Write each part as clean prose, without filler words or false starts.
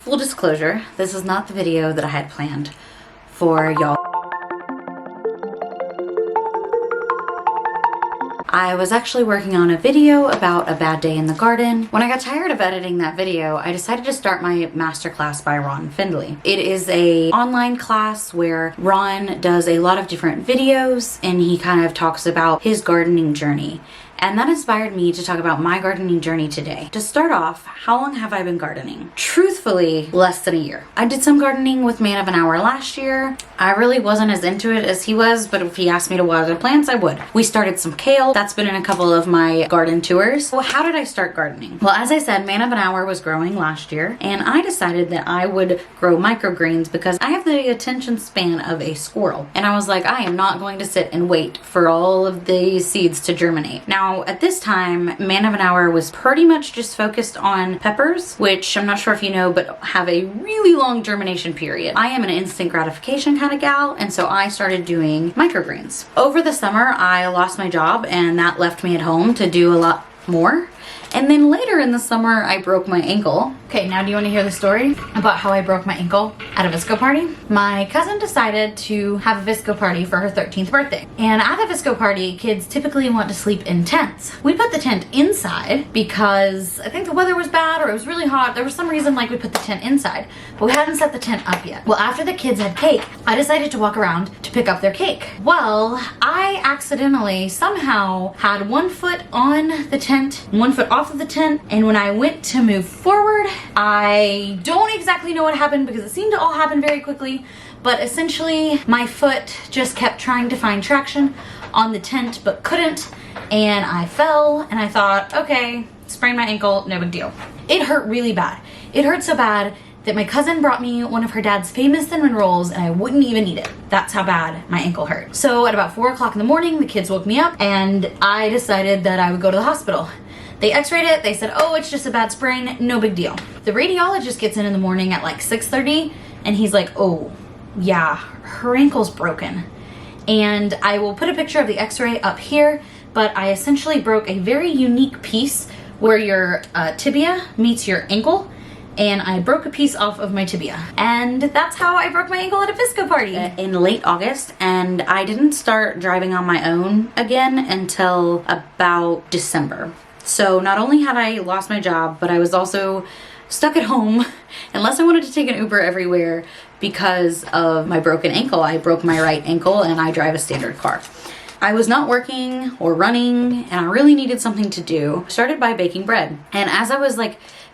Full disclosure, this is not the video that I had planned for y'all. I was actually working on a video about a bad day in the garden. When I got tired of editing that video, I decided to start my masterclass by Ron Findley. It is an online class where Ron does a lot of different videos and he kind of talks about his gardening journey. And that inspired me to talk about my gardening journey today. To start off, how long have I been gardening? Truthfully, less than a year. I did some gardening with Man of an Hour last year. I really wasn't as into it as he was, but if he asked me to water the plants, I would. We started some kale. That's been in a couple of my garden tours. Well, how did I start gardening? Well, as I said, Man of an Hour was growing last year, and I decided that I would grow microgreens because I have the attention span of a squirrel. And I was like, I am not going to sit and wait for all of these seeds to germinate. Now, at this time, Man of an Hour was pretty much just focused on peppers, which I'm not sure if you know, but have a really long germination period. I am an instant gratification kind of gal, and so I started doing microgreens. Over the summer, I lost my job, and that left me at home to do a lot more. And then later in the summer, I broke my ankle. Okay, now do you want to hear the story about how I broke my ankle at a Visco party? My cousin decided to have a Visco party for her 13th birthday. And at a Visco party, kids typically want to sleep in tents. We put the tent inside because I think the weather was bad or it was really hot. There was some reason like we put the tent inside, but we hadn't set the tent up yet. Well, after the kids had cake, I decided to walk around to pick up their cake. Well, I accidentally somehow had one foot on the tent, one foot off of the tent, and when I went to move forward, I don't exactly know what happened because it seemed to all happen very quickly, but essentially my foot just kept trying to find traction on the tent but couldn't, and I fell, and I thought, okay, sprained my ankle, no big deal. It hurt really bad. It hurt so bad that my cousin brought me one of her dad's famous cinnamon rolls and I wouldn't even eat it. That's how bad my ankle hurt. So at about 4 o'clock in the morning, the kids woke me up and I decided that I would go to the hospital. They x-rayed it, they said, oh, it's just a bad sprain, no big deal. The radiologist gets in the morning at like 6:30 and he's like, oh, yeah, her ankle's broken. And I will put a picture of the x-ray up here, but I essentially broke a very unique piece where your tibia meets your ankle, and I broke a piece off of my tibia. And that's how I broke my ankle at a Visco party. In late August, and I didn't start driving on my own again until about December. So not only had I lost my job, but I was also stuck at home unless I wanted to take an Uber everywhere because of my broken ankle. I broke my right ankle and I drive a standard car. I was not working or running and I really needed something to do. I started by baking bread. And as I was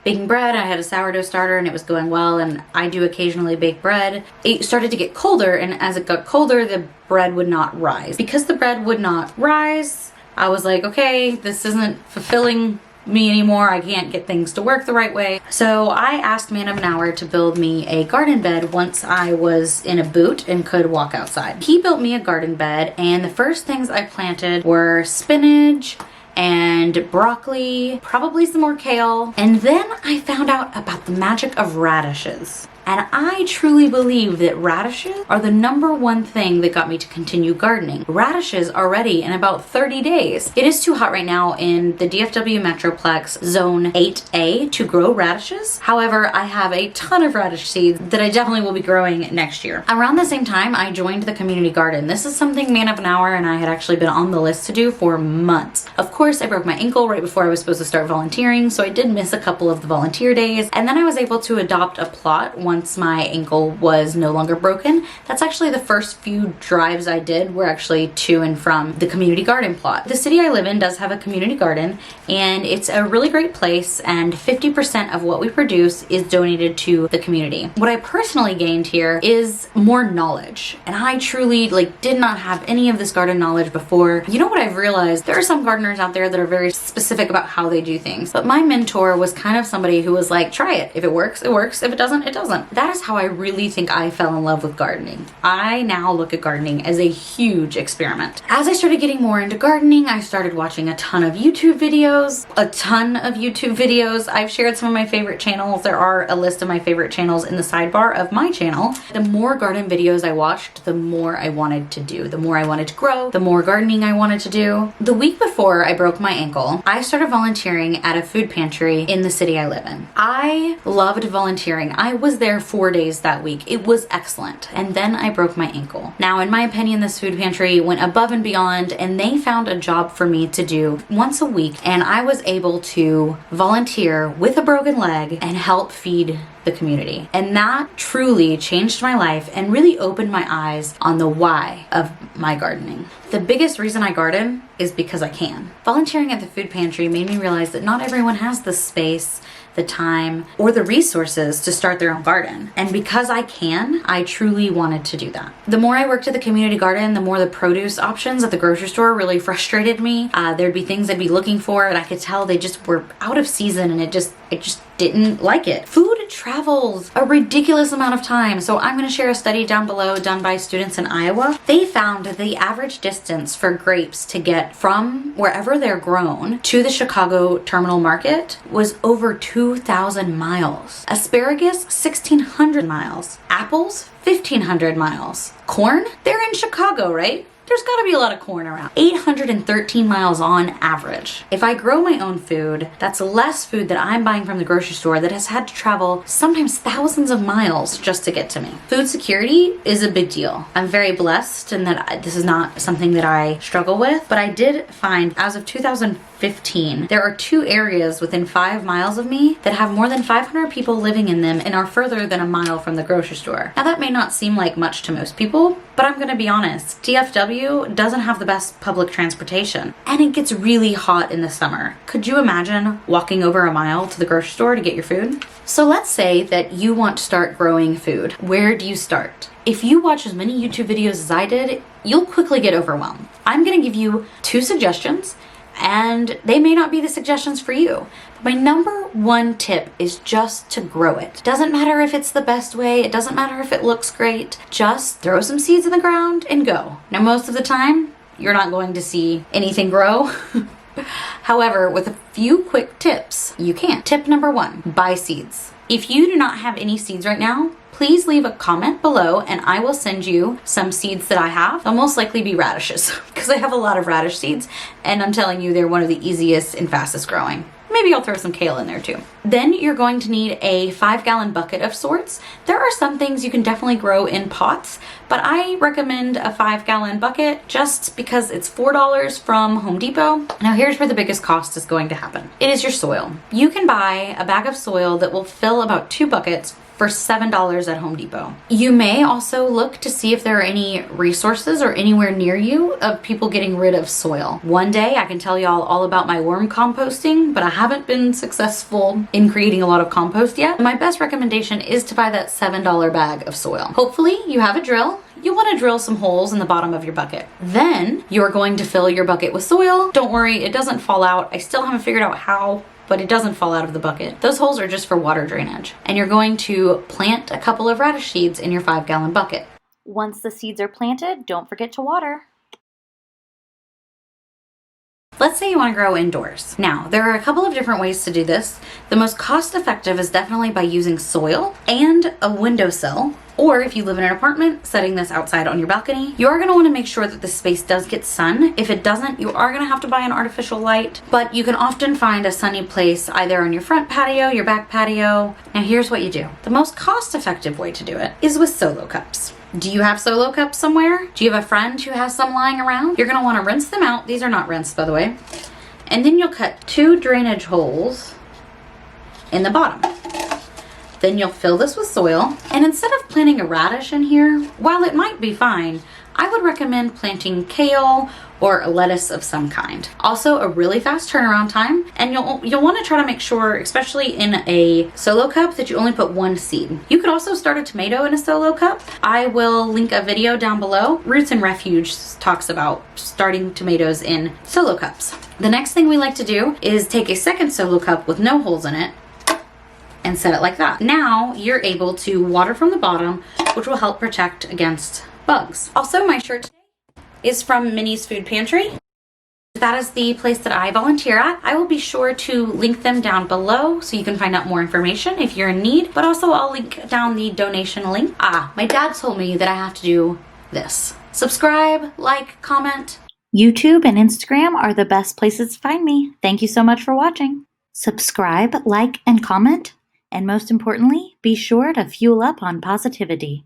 baking bread, I had a sourdough starter and it was going well, and I do occasionally bake bread. It started to get colder, and as it got colder, the bread would not rise. Because the bread would not rise, I was like, okay, this isn't fulfilling me anymore. I can't get things to work the right way. So I asked Man of an Hour to build me a garden bed once I was in a boot and could walk outside. He built me a garden bed, and the first things I planted were spinach and broccoli, probably some more kale. And then I found out about the magic of radishes. And I truly believe that radishes are the #1 thing that got me to continue gardening. Radishes are ready in about 30 days. It is too hot right now in the DFW Metroplex Zone 8A to grow radishes. However, I have a ton of radish seeds that I definitely will be growing next year. Around the same time, I joined the community garden. This is something Man of an Hour and I had actually been on the list to do for months. Of course, I broke my ankle right before I was supposed to start volunteering, so I did miss a couple of the volunteer days. And then I was able to adopt a plot once my ankle was no longer broken. That's actually the first few drives I did were actually to and from the community garden plot. The city I live in does have a community garden, and it's a really great place, and 50% of what we produce is donated to the community. What I personally gained here is more knowledge, and I truly did not have any of this garden knowledge before. You know what I've realized? There are some gardeners out there that are very specific about how they do things, but my mentor was kind of somebody who was like, try it. If it works, it works. If it doesn't, it doesn't. that is how I really think I fell in love with gardening. I now look at gardening as a huge experiment. As I started getting more into gardening, I started watching a ton of YouTube videos. I've shared some of my favorite channels. There are a list of my favorite channels in the sidebar of my channel. The more garden videos I watched, the more I wanted to do. The more I wanted to grow, the more gardening I wanted to do. The week before I broke my ankle, I started volunteering at a food pantry in the city I live in. I loved volunteering. I was there 4 days that week. It was excellent. And then I broke my ankle. Now, in my opinion, this food pantry went above and beyond, and they found a job for me to do once a week, and I was able to volunteer with a broken leg and help feed the community. And that truly changed my life and really opened my eyes on the why of my gardening. The biggest reason I garden is because I can. Volunteering at the food pantry made me realize that not everyone has the space, the time, or the resources to start their own garden. And because I can, I truly wanted to do that. The more I worked at the community garden, the more the produce options at the grocery store really frustrated me. There'd be things I'd be looking for and I could tell they just were out of season, and I just didn't like it. Food travels a ridiculous amount of time. So I'm going to share a study down below done by students in Iowa. They found that the average distance for grapes to get from wherever they're grown to the Chicago terminal market was over 2,000 miles. Asparagus, 1,600 miles. Apples, 1,500 miles. Corn, they're in Chicago, right? There's gotta be a lot of corn around. 813 miles on average. If I grow my own food, that's less food that I'm buying from the grocery store that has had to travel sometimes thousands of miles just to get to me. Food security is a big deal. I'm very blessed in that this is not something that I struggle with, but I did find as of 2015, there are 2 areas within 5 miles of me that have more than 500 people living in them and are further than a mile from the grocery store. Now that may not seem like much to most people, but I'm gonna be honest, DFW doesn't have the best public transportation, and it gets really hot in the summer. Could you imagine walking over a mile to the grocery store to get your food? So let's say that you want to start growing food. Where do you start? If you watch as many YouTube videos as I did, you'll quickly get overwhelmed. I'm gonna give you 2 suggestions, and they may not be the suggestions for you. My number 1 tip is just to grow it. Doesn't matter if it's the best way, it doesn't matter if it looks great, just throw some seeds in the ground and go. Now, most of the time, you're not going to see anything grow. However, with a few quick tips, you can. Tip number 1, buy seeds. If you do not have any seeds right now, please leave a comment below and I will send you some seeds that I have. They'll most likely be radishes because I have a lot of radish seeds, and I'm telling you, they're one of the easiest and fastest growing. Maybe I'll throw some kale in there too. Then you're going to need a 5-gallon bucket of sorts. There are some things you can definitely grow in pots, but I recommend a 5-gallon bucket just because it's $4 from Home Depot. Now here's where the biggest cost is going to happen. It is your soil. You can buy a bag of soil that will fill about 2 buckets for $7 at Home Depot. You may also look to see if there are any resources or anywhere near you of people getting rid of soil. One day I can tell y'all all about my worm composting, but I haven't been successful in creating a lot of compost yet. My best recommendation is to buy that $7 bag of soil. Hopefully you have a drill. You want to drill some holes in the bottom of your bucket. Then you're going to fill your bucket with soil. Don't worry, it doesn't fall out. I still haven't figured out how, but it doesn't fall out of the bucket. Those holes are just for water drainage. And you're going to plant a couple of radish seeds in your 5-gallon bucket. Once the seeds are planted, don't forget to water. Let's say you want to grow indoors. Now, there are a couple of different ways to do this. The most cost-effective is definitely by using soil and a windowsill. Or if you live in an apartment, setting this outside on your balcony. You are going to want to make sure that the space does get sun. If it doesn't, you are going to have to buy an artificial light, but you can often find a sunny place either on your front patio, your back patio. Now here's what you do. The most cost-effective way to do it is with solo cups. Do you have solo cups somewhere? Do you have a friend who has some lying around? You're going to want to rinse them out. These are not rinsed, by the way. And then you'll cut 2 drainage holes in the bottom. Then you'll fill this with soil, and instead of planting a radish in here, while it might be fine, I would recommend planting kale or a lettuce of some kind. Also a really fast turnaround time, and you'll want to try to make sure, especially in a solo cup, that you only put 1 seed. You could also start a tomato in a solo cup. I will link a video down below. Roots and Refuge talks about starting tomatoes in solo cups. The next thing we like to do is take a second solo cup with no holes in it, and set it like that. Now you're able to water from the bottom, which will help protect against bugs. Also, my shirt today is from Minnie's Food Pantry. That is the place that I volunteer at. I will be sure to link them down below so you can find out more information if you're in need, but also I'll link down the donation link. My dad told me that I have to do this. Subscribe, like, comment. YouTube and Instagram are the best places to find me. Thank you so much for watching. Subscribe, like, and comment. And most importantly, be sure to fuel up on positivity.